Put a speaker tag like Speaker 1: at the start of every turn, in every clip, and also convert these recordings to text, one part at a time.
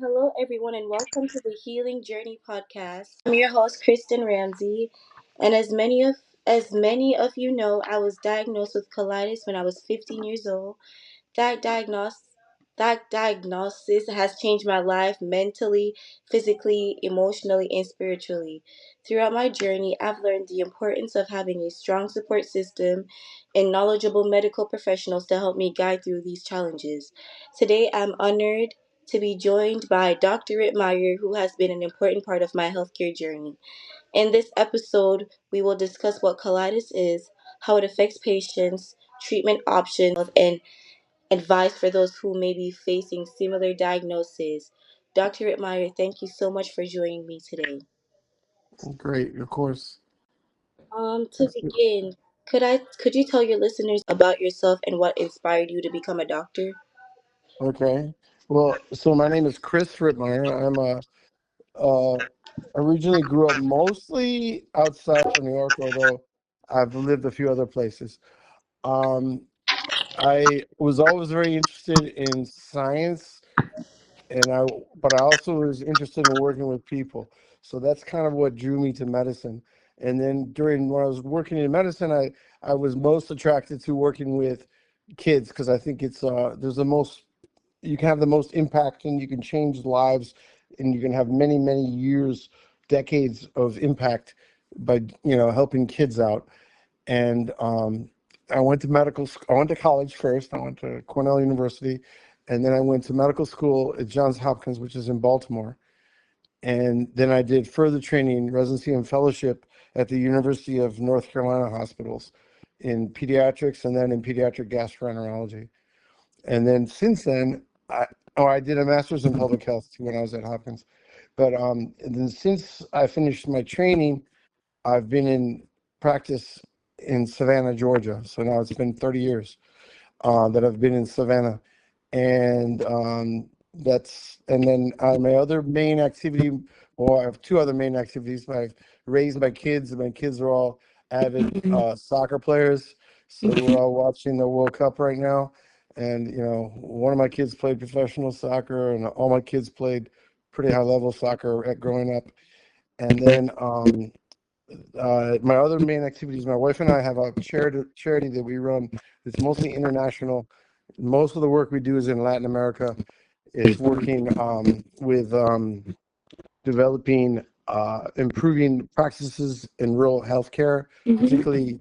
Speaker 1: Hello, everyone, and welcome to the Healing Journey podcast. I'm your host, Kristen Ramsey, and as many of you know, I was diagnosed with colitis when I was 15 years old. That diagnosis that diagnosis has changed my life mentally, physically, emotionally, and spiritually. Throughout my journey, I've learned the importance of having a strong support system and knowledgeable medical professionals to help me guide through these challenges. Today, I'm honored to be joined by Dr. Rittmyer, who has been an important part of my healthcare journey. In this episode, we will discuss what colitis is, how it affects patients, treatment options, and advice for those who may be facing similar diagnoses. Dr. Rittmyer, thank you so much for joining me today.
Speaker 2: Great, of course.
Speaker 1: To begin, could you tell your listeners about yourself and what inspired you to become a doctor?
Speaker 2: Okay. Well, so my name is Chris Rittmyer. Uh, originally grew up mostly outside of New York, although I've lived a few other places. Um, I was always very interested in science, but I also was interested in working with people. So that's kind of what drew me to medicine. And then when I was working in medicine, I was most attracted to working with kids because I think there's the most you can have the most impact and you can change lives and you can have many years, decades of impact by helping kids out. And I went to I went to college first. I went to Cornell University, and then I went to medical school at Johns Hopkins, which is in Baltimore. And then I did further training, residency and fellowship at the University of North Carolina hospitals in pediatrics and then in pediatric gastroenterology. And then since then, I did a master's in public health too when I was at Hopkins. But and then since I finished my training, I've been in practice in Savannah, Georgia. So now it's been 30 years that I've been in Savannah, and and then my other main activity. Well, I have two other main activities. I've raised my kids. My kids are all avid soccer players, so we're all watching the World Cup right now. And one of my kids played professional soccer, and all my kids played pretty high level soccer at growing up. And then my other main activities, my wife and I have a charity that we run. It's mostly international. Most of the work we do is in Latin America. It's working with developing, improving practices in rural healthcare, particularly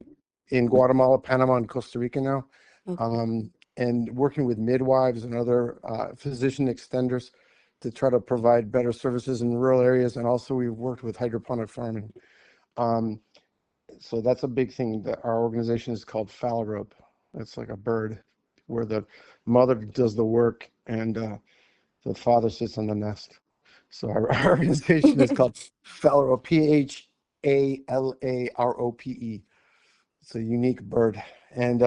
Speaker 2: in Guatemala, Panama, and Costa Rica now, and working with midwives and other physician extenders to try to provide better services in rural areas. And also, we've worked with hydroponic farming. Um, so that's a big thing. That our organization is called phalarope. It's like a bird, where the mother does the work and the father sits on the nest. So our organization is called phalarope, Phalarope. It's a unique bird, and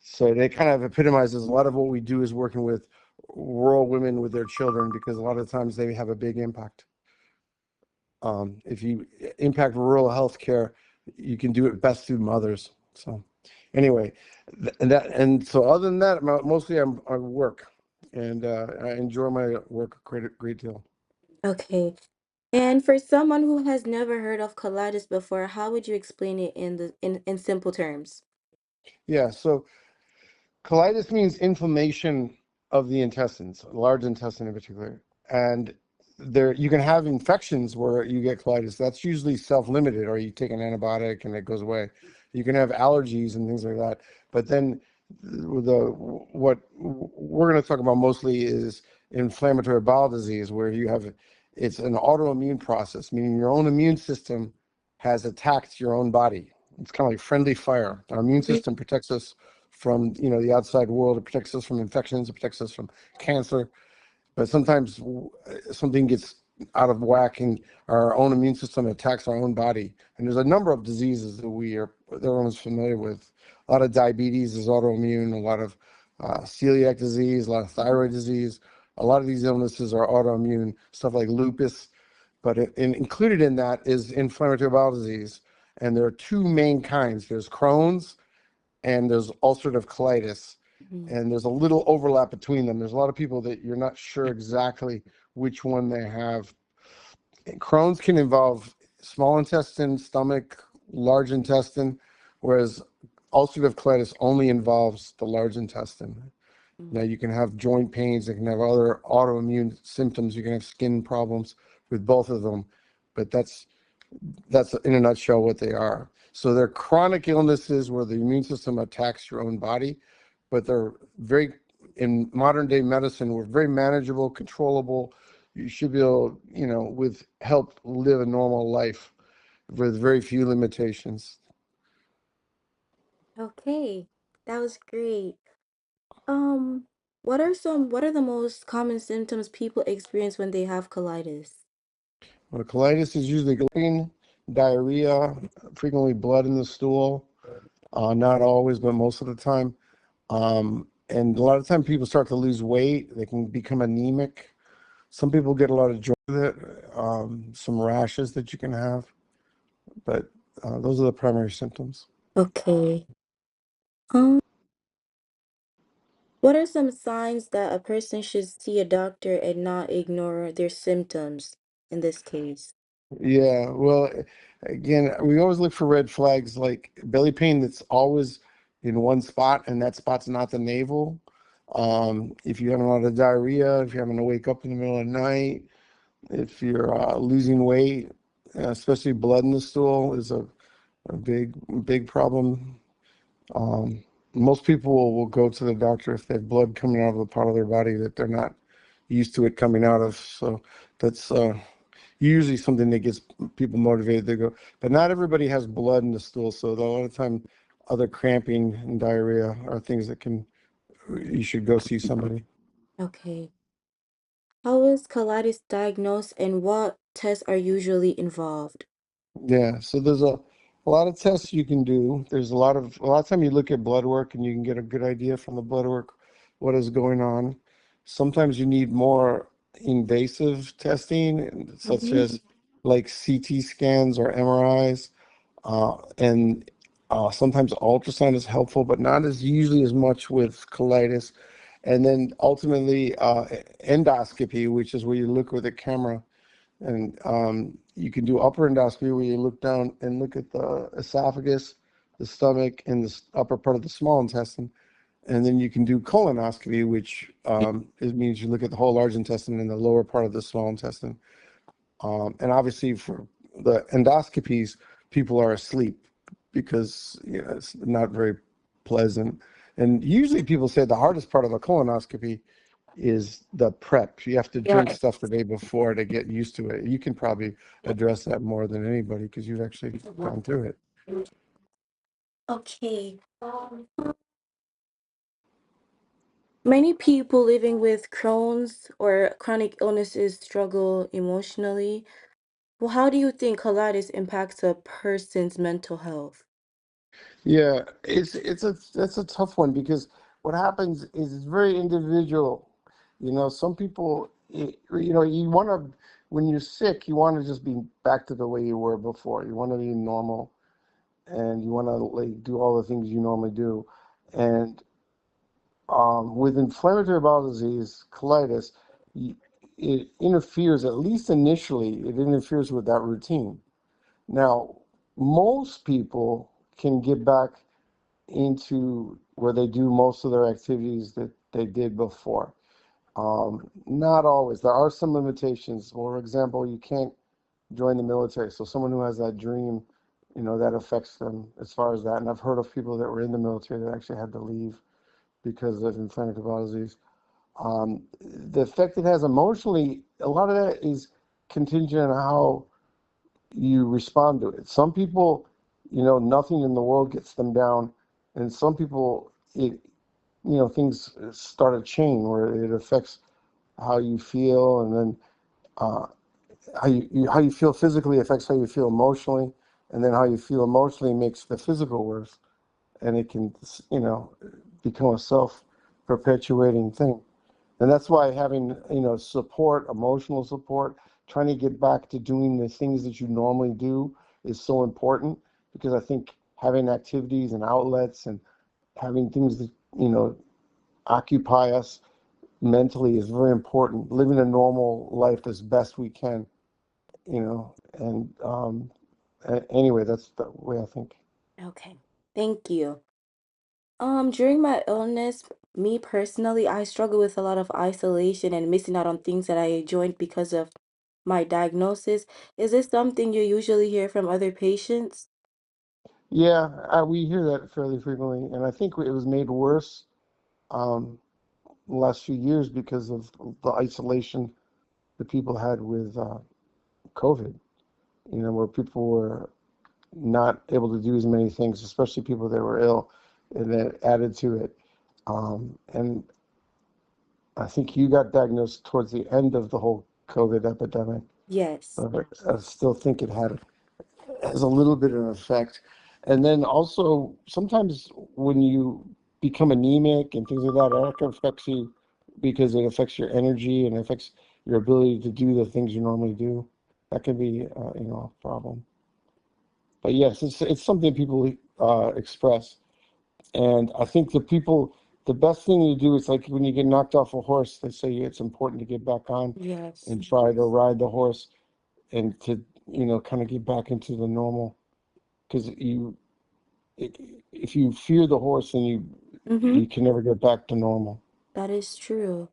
Speaker 2: so it kind of epitomizes a lot of what we do is working with rural women with their children, because a lot of times they have a big impact. If you impact rural healthcare, you can do it best through mothers. So anyway, and so other than that, mostly I work, and I enjoy my work a great deal.
Speaker 1: Okay. And for someone who has never heard of colitis before, how would you explain it in simple terms?
Speaker 2: Yeah, so colitis means inflammation of the intestines, large intestine in particular. And there you can have infections where you get colitis. That's usually self-limited, or you take an antibiotic and it goes away. You can have allergies and things like that. But then what we're going to talk about mostly is inflammatory bowel disease, where it's an autoimmune process, meaning your own immune system has attacked your own body. It's kind of like friendly fire. Our immune system protects us from the outside world. It protects us from infections. It protects us from cancer. But sometimes something gets out of whack, and our own immune system attacks our own body. And there's a number of diseases that everyone's familiar with. A lot of diabetes is autoimmune. A lot of celiac disease. A lot of thyroid disease. A lot of these illnesses are autoimmune. Stuff like lupus. But included in that is inflammatory bowel disease. And there are two main kinds. There's Crohn's and there's ulcerative colitis,
Speaker 1: Mhm.
Speaker 2: and there's a little overlap between them. There's a lot of people that you're not sure exactly which one they have. Crohn's can involve small intestine, stomach, large intestine, whereas ulcerative colitis only involves the large intestine. Now, you can have joint pains, you can have other autoimmune symptoms, you can have skin problems with both of them, but that's in a nutshell what they are. So they're chronic illnesses where the immune system attacks your own body, but they're very, in modern day medicine, we're very manageable, controllable. You should be able, with help, live a normal life with very few limitations.
Speaker 1: Okay, that was great. Um, what are the most common symptoms people experience when they have colitis?
Speaker 2: Well, colitis is usually pain, diarrhea, frequently blood in the stool. Not always, but most of the time. And a lot of time people start to lose weight. They can become anemic. Some people get a lot of joy with it, some rashes that you can have, but those are the primary symptoms.
Speaker 1: Okay. Um, what are some signs that a person should see a doctor and not ignore their symptoms in this case?
Speaker 2: Yeah, well, again, we always look for red flags like belly pain that's always in one spot, and that spot's not the navel. If you're having a lot of diarrhea, if you're having to wake up in the middle of the night, if you're losing weight, especially blood in the stool is a big problem. Um, Most people will go to the doctor if they have blood coming out of a part of their body that they're not used to it coming out of. So that's usually something that gets people motivated to go. But not everybody has blood in the stool, so a lot of time, other cramping and diarrhea are things that you should go see somebody.
Speaker 1: Okay. How is colitis diagnosed and what tests are usually involved?
Speaker 2: Yeah, so there's a lot of tests you can do. There's a lot of time you look at blood work and you can get a good idea from the blood work what is going on. Sometimes you need more invasive testing, such
Speaker 1: Mm-hmm.
Speaker 2: as like CT scans or MRIs, and sometimes ultrasound is helpful, but not as usually as much with colitis. And then ultimately endoscopy, which is where you look with a camera and you can do upper endoscopy where you look down and look at the esophagus, the stomach, and the upper part of the small intestine. And then you can do colonoscopy, which it means you look at the whole large intestine and the lower part of the small intestine. And obviously, for the endoscopies, people are asleep because it's not very pleasant. And usually, people say the hardest part of a colonoscopy is the prep. You have to drink
Speaker 1: Yeah.
Speaker 2: stuff the day before to get used to it. You can probably address that more than anybody because you've actually gone through it.
Speaker 1: Okay. Many people living with Crohn's or chronic illnesses struggle emotionally. Well, how do you think colitis impacts a person's mental health?
Speaker 2: Yeah, that's a tough one because what happens is it's very individual. Some people, you want to, when you're sick, you want to just be back to the way you were before. You want to be normal and you want to like do all the things you normally do. And with inflammatory bowel disease, colitis, it interferes, at least initially, it interferes with that routine. Now, most people can get back into where they do most of their activities that they did before. Not always. There are some limitations. For example, you can't join the military. So someone who has that dream, that affects them as far as that. And I've heard of people that were in the military that actually had to leave because of inflammatory bowel disease. The effect it has emotionally, a lot of that is contingent on how you respond to it. Some people, nothing in the world gets them down, and some people, things start a chain where it affects how you feel, and then uh, how you feel physically affects how you feel emotionally, and then how you feel emotionally makes the physical worse, and it can, become a self-perpetuating thing. And that's why having, support, emotional support, trying to get back to doing the things that you normally do is so important because I think having activities and outlets and having things that, occupy us mentally is very important. Living a normal life as best we can, and anyway, that's the way I think.
Speaker 1: Okay. Thank you. During my illness, me personally, I struggle with a lot of isolation and missing out on things that I enjoyed because of my diagnosis. Is this something you usually hear from other patients?
Speaker 2: Yeah, we hear that fairly frequently, and I think it was made worse um, the last few years because of the isolation that people had with COVID. Where people were not able to do as many things, especially people that were ill, and that added to it. And I think you got diagnosed towards the end of the whole COVID epidemic,
Speaker 1: Yes.
Speaker 2: but I still think it has a little bit of an effect. And then also sometimes when you become anemic and things like that, that affects you because it affects your energy and affects your ability to do the things you normally do. That can be, a problem. But yes, it's something people express, and I think the best thing to do is like when you get knocked off a horse, they say it's important to get back on
Speaker 1: Yes.
Speaker 2: and try to ride the horse and to kind of get back into the normal because if you fear the horse, then
Speaker 1: Mm-hmm.
Speaker 2: you can never get back to normal.
Speaker 1: That is true.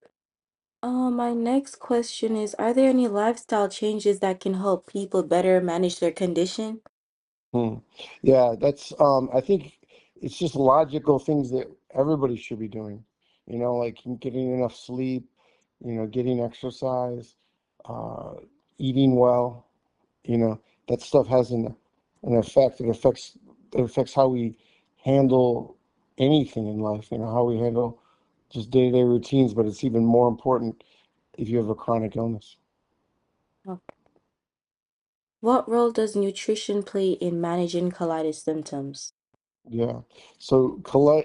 Speaker 1: My next question is, are there any lifestyle changes that can help people better manage their condition?
Speaker 2: Hmm. Yeah, that's I think it's just logical things that everybody should be doing. Like getting enough sleep, getting exercise, uh, eating well. You know, that stuff has an effect. It affects how we handle anything in life. How we handle just day-to-day routines, but it's even more important if you have a chronic illness.
Speaker 1: Okay. What role does nutrition play in managing colitis symptoms?
Speaker 2: Yeah. So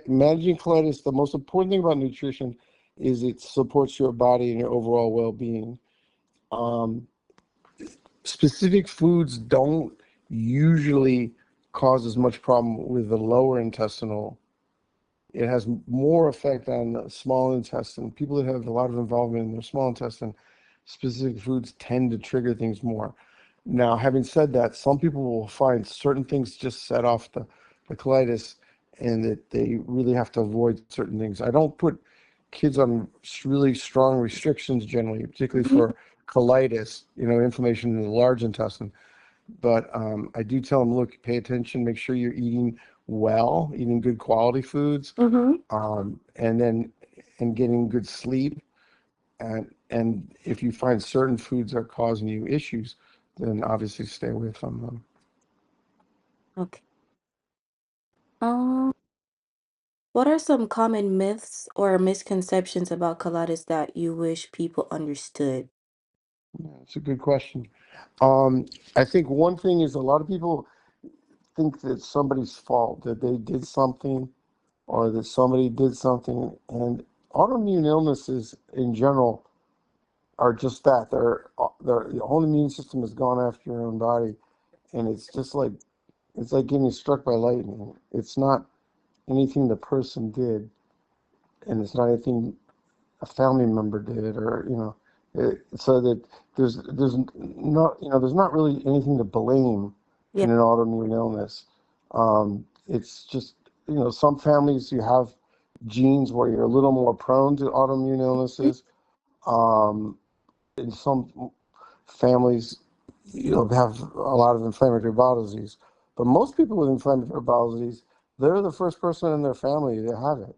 Speaker 2: managing colitis, the most important thing about nutrition is it supports your body and your overall well-being. Um, Specific foods don't usually cause as much problem with the lower intestinal. It has more effect on the small intestine. People that have a lot of involvement in their small intestine, specific foods tend to trigger things more. Now, having said that, some people will find certain things just set off the colitis and that they really have to avoid certain things. I don't put kids on really strong restrictions generally, particularly
Speaker 1: Mm-hmm.
Speaker 2: for colitis, inflammation in the large intestine. But I do tell them, look, pay attention, make sure you're eating well, eating good quality foods,
Speaker 1: Mm-hmm.
Speaker 2: and getting good sleep. And if you find certain foods are causing you issues, then obviously stay away from them.
Speaker 1: Okay. Um, what are some common myths or misconceptions about colitis that you wish people understood?
Speaker 2: Yeah, it's a good question. Um, I think one thing is a lot of people think that it's somebody's fault that they did something or that somebody did something, and autoimmune illnesses in general are just that. Your whole immune system has gone after your own body, and it's like getting struck by lightning. It's not anything the person did, and it's not anything a family member did, or so that there's not really anything to blame
Speaker 1: Yeah.
Speaker 2: in an autoimmune illness. It's just some families you have genes where you're a little more prone to autoimmune illnesses. Um, in some families, have a lot of inflammatory bowel disease. But most people with inflammatory bowel disease, they're the first person in their family to have it.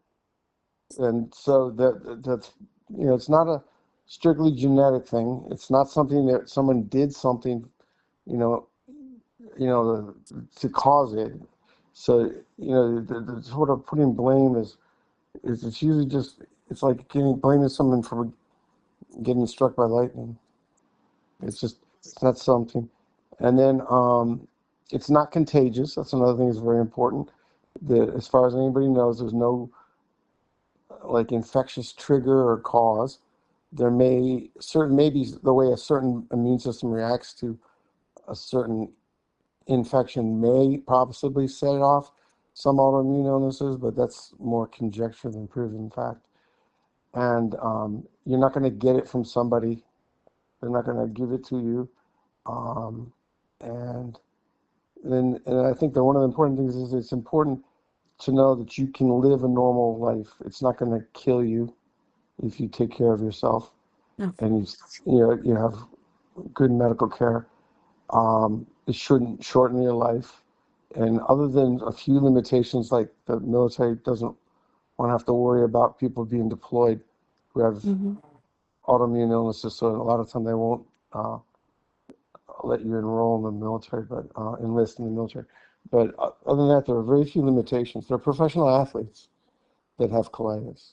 Speaker 2: And so that's, it's not a strictly genetic thing. It's not something that someone did something, you know, to cause it. So, the sort of putting blame is it's usually just, it's like blaming someone for getting struck by lightning. It's not something. And then it's not contagious. That's another thing that's very important. That as far as anybody knows, there's no like infectious trigger or cause. Maybe the way a certain immune system reacts to a certain infection may possibly set off some autoimmune illnesses, but that's more conjecture than proven fact. and you're not going to get it from somebody. They're not going to give it to you. Um, and and I think that one of the important things is it's important to know that you can live a normal life. It's not going to kill you if you take care of yourself
Speaker 1: Okay.
Speaker 2: and you have good medical care. It shouldn't shorten your life. And other than a few limitations, like the military doesn't want to have to worry about people being deployed who have
Speaker 1: Mm-hmm.
Speaker 2: autoimmune illnesses, so a lot of time they won't uh, let you enroll in the military, but enlist in the military. But other than that, there are very few limitations. There are professional athletes that have colitis.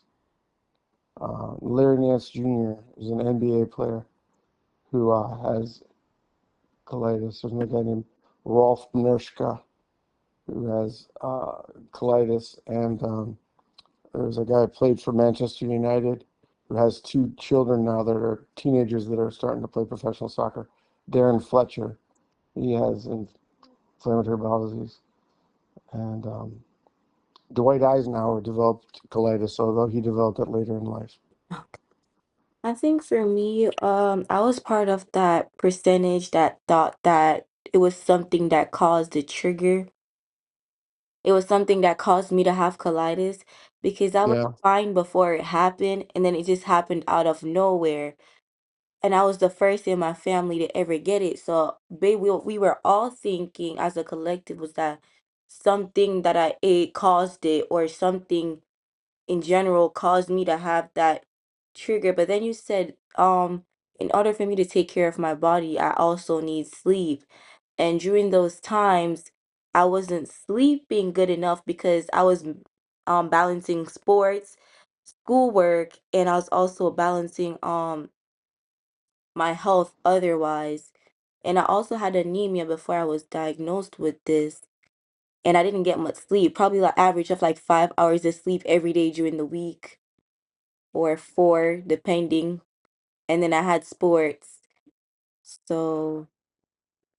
Speaker 2: Larry Nance Jr. is an NBA player who has colitis. There's another guy named Rolf Nerschka who has colitis, and there's a guy who played for Manchester United who has two children now that are teenagers that are starting to play professional soccer. Darren Fletcher, he has inflammatory bowel disease, and Dwight Eisenhower developed colitis, although he developed it later in life.
Speaker 1: I think for me, I was part of that percentage that thought that it was something that caused the trigger. It was something that caused me to have colitis because I was
Speaker 2: Yeah,
Speaker 1: fine before it happened, and then it just happened out of nowhere. And I was the first in my family to ever get it. So we were all thinking as a collective was that something that I ate caused it, or something in general caused me to have that trigger. But then you said, in order for me to take care of my body, I also need sleep. And during those times, I wasn't sleeping good enough because I was balancing sports, schoolwork, and I was also balancing my health otherwise. And I also had anemia before I was diagnosed with this. And I didn't get much sleep, probably like average of like 5 hours of sleep every day during the week, or four, depending. And then I had sports. So,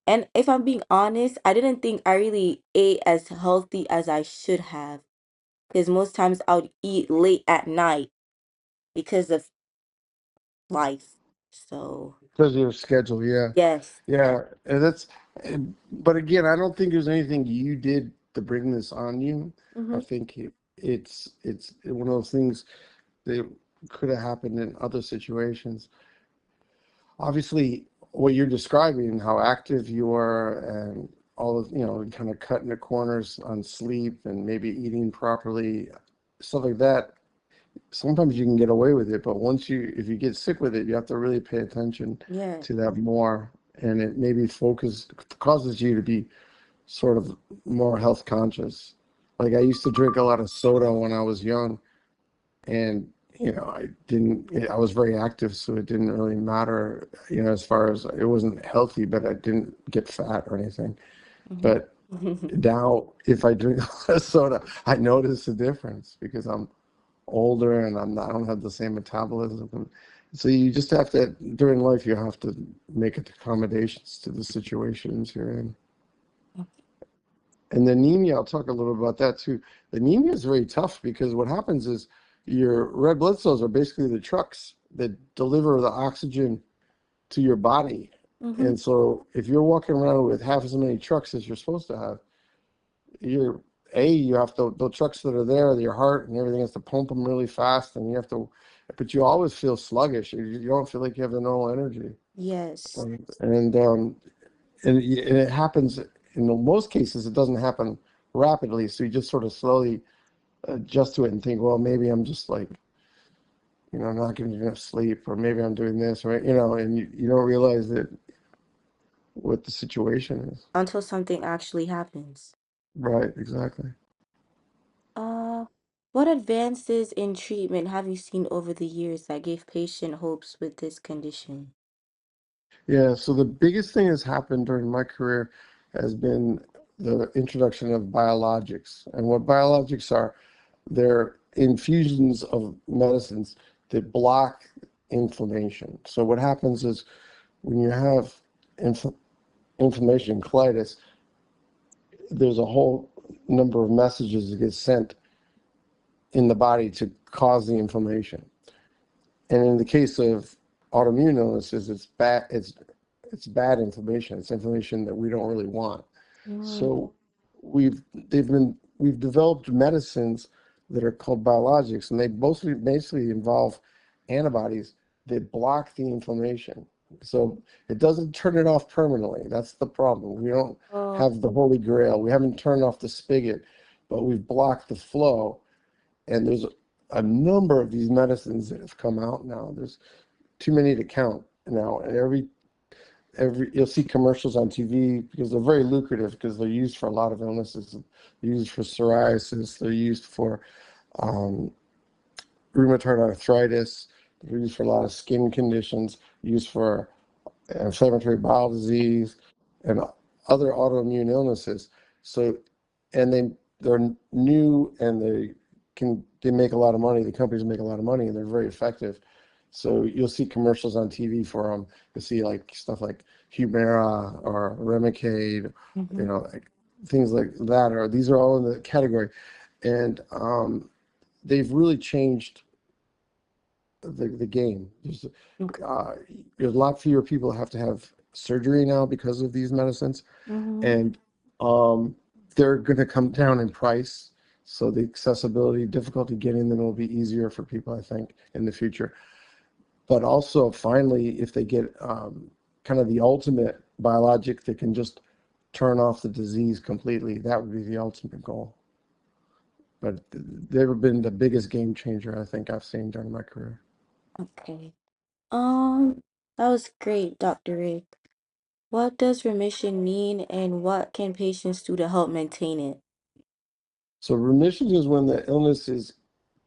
Speaker 1: and if I'm being honest, I didn't think I really ate as healthy as I should have. Because most times I would eat late at night because of life. So,
Speaker 2: because of your schedule. Yeah,
Speaker 1: yes.
Speaker 2: yeah, and but again, I don't think there's anything you did to bring this on you. I
Speaker 1: Mm-hmm.
Speaker 2: think it's one of those things that could have happened in other situations. Obviously, what you're describing, how active you are, and all of kind of cutting the corners on sleep and maybe eating properly, stuff like that. Sometimes you can get away with it, but if you get sick with it, you have to really pay attention
Speaker 1: Yeah.
Speaker 2: to that more, and it maybe causes you to be sort of more health conscious. Like I used to drink a lot of soda when I was young, and I was very active, so it didn't really matter, as far as it wasn't healthy, but I didn't get fat or anything. But
Speaker 1: Mm-hmm.
Speaker 2: now, if I drink a lot of soda, I notice a difference because I'm older and I don't have the same metabolism. And so you just have to, during life, you have to make accommodations to the situations you're in. And the anemia, I'll talk a little about that too. The anemia is very tough because what happens is your red blood cells are basically the trucks that deliver the oxygen to your body.
Speaker 1: Mm-hmm.
Speaker 2: And so if you're walking around with half as many trucks as you're supposed to have, you have to, the trucks that are there, your heart and everything has to pump them really fast, and but you always feel sluggish. You don't feel like you have the normal energy.
Speaker 1: Yes.
Speaker 2: And it happens in most cases, it doesn't happen rapidly. So you just sort of slowly adjust to it and think, well, maybe I'm just like, not getting enough sleep, or maybe I'm doing this, right? And you don't realize that what the situation is.
Speaker 1: Until something actually happens.
Speaker 2: Right, exactly.
Speaker 1: Uh, what advances in treatment have you seen over the years that gave patient hopes with this condition?
Speaker 2: Yeah, so the biggest thing that's happened during my career has been the introduction of biologics. And what biologics are, they're infusions of medicines that block inflammation. So what happens is when you have inf inflammation, colitis, there's a whole number of messages that get sent in the body to cause the inflammation. And in the case of autoimmune illnesses, it's bad inflammation. It's inflammation that we don't really want.
Speaker 1: Mm.
Speaker 2: So we've developed medicines that are called biologics, and they mostly basically involve antibodies that block the inflammation. So it doesn't turn it off permanently. That's the problem. We don't
Speaker 1: Oh,
Speaker 2: have the holy grail. We haven't turned off the spigot, but we've blocked the flow. And there's a number of these medicines that have come out now. There's too many to count now. And every you'll see commercials on TV because they're very lucrative because they're used for a lot of illnesses. They're used for psoriasis. They're used for um, rheumatoid arthritis. They're used for a lot of skin conditions. Used for inflammatory bowel disease and other autoimmune illnesses. So, and they're new and they make a lot of money. The companies make a lot of money and they're very effective. So you'll see commercials on TV for them. You'll see like stuff like Humira or Remicade,
Speaker 1: mhm,
Speaker 2: like things like that. Or these are all in the category, and they've really changed the game.
Speaker 1: okay.
Speaker 2: Uh, there's a lot fewer people have to have surgery now because of these medicines,
Speaker 1: Mhm,
Speaker 2: and um, they're going to come down in price. So the accessibility, difficulty getting them will be easier for people, I think, in the future. But also, finally, if they get kind of the ultimate biologic that can just turn off the disease completely, that would be the ultimate goal. But they've been the biggest game changer I think I've seen during my career.
Speaker 1: okay. Um, that was great, Dr. Rick. What does remission mean and what can patients do to help maintain it?
Speaker 2: So remission is when the illness is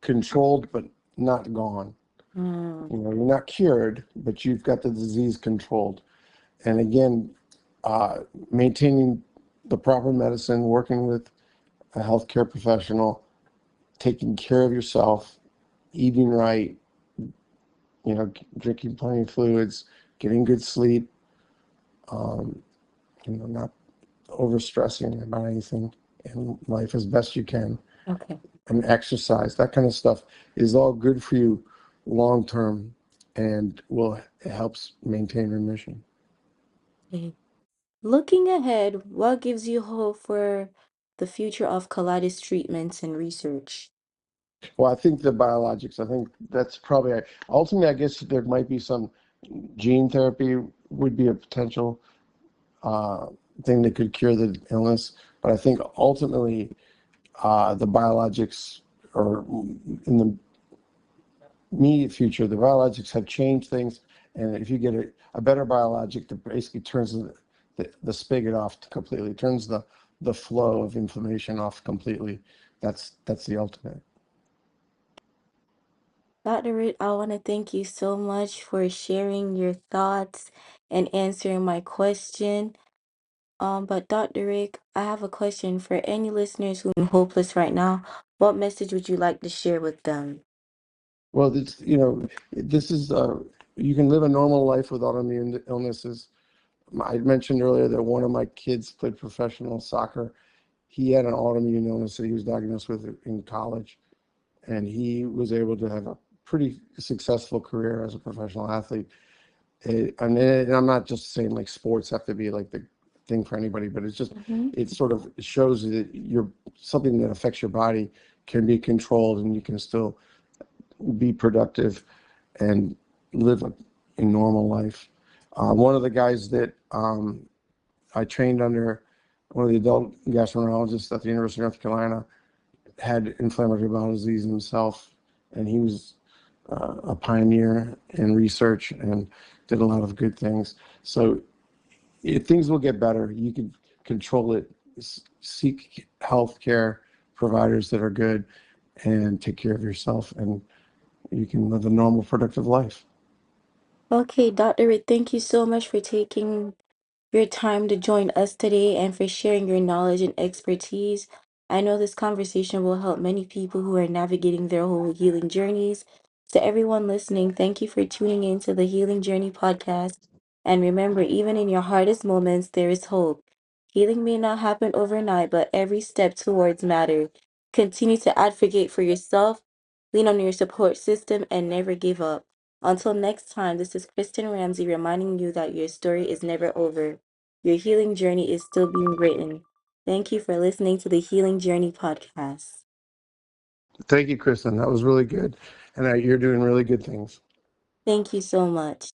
Speaker 2: controlled but not gone.
Speaker 1: Mm,
Speaker 2: You're not cured, but you've got the disease controlled. And again, uh, maintaining the proper medicine, working with a healthcare professional, taking care of yourself, eating right, drinking plenty of fluids, getting good sleep, um, not overstressing about anything in life as best you can,
Speaker 1: okay.
Speaker 2: and exercise, that kind of stuff is all good for you long term and it helps maintain remission.
Speaker 1: Okay. Looking ahead, what gives you hope for the future of colitis treatments and research?
Speaker 2: Well, I think the biologics, I think that's probably, ultimately, I guess there might be some gene therapy would be a potential uh, thing that could cure the illness. But I think ultimately, the biologics or in the immediate future, the biologics have changed things. And if you get a better biologic that basically turns the spigot off completely, turns the flow of inflammation off completely, that's the ultimate.
Speaker 1: Dr. Ritt, I want to thank you so much for sharing your thoughts and answering my question. But Dr. Rick, I have a question for any listeners who are hopeless right now. What message would you like to share with them?
Speaker 2: Well, this is you can live a normal life with autoimmune illnesses. I mentioned earlier that one of my kids played professional soccer. He had an autoimmune illness that he was diagnosed with in college, and he was able to have a pretty successful career as a professional athlete. And I'm not just saying like sports have to be like the thing for anybody, but
Speaker 1: Mm-hmm.
Speaker 2: it sort of shows that something that affects your body can be controlled, and you can still be productive and live a normal life. One of the guys that I trained under, one of the adult gastroenterologists at the University of North Carolina, had inflammatory bowel disease himself, and he was a pioneer in research and did a lot of good things. So things will get better. You can control it. Seek health care providers that are good, and take care of yourself, and you can live a normal, productive life.
Speaker 1: Okay, Dr. Rick, thank you so much for taking your time to join us today and for sharing your knowledge and expertise. I know this conversation will help many people who are navigating their whole healing journeys. To everyone listening, thank you for tuning in to the Healing Journey podcast. And remember, even in your hardest moments, there is hope. Healing may not happen overnight, but every step towards matter. Continue to advocate for yourself, lean on your support system, and never give up. Until next time, this is Kristen Ramsey reminding you that your story is never over. Your healing journey is still being written. Thank you for listening to the Healing Journey podcast.
Speaker 2: Thank you, Kristen. That was really good. And you're doing really good things.
Speaker 1: Thank you so much.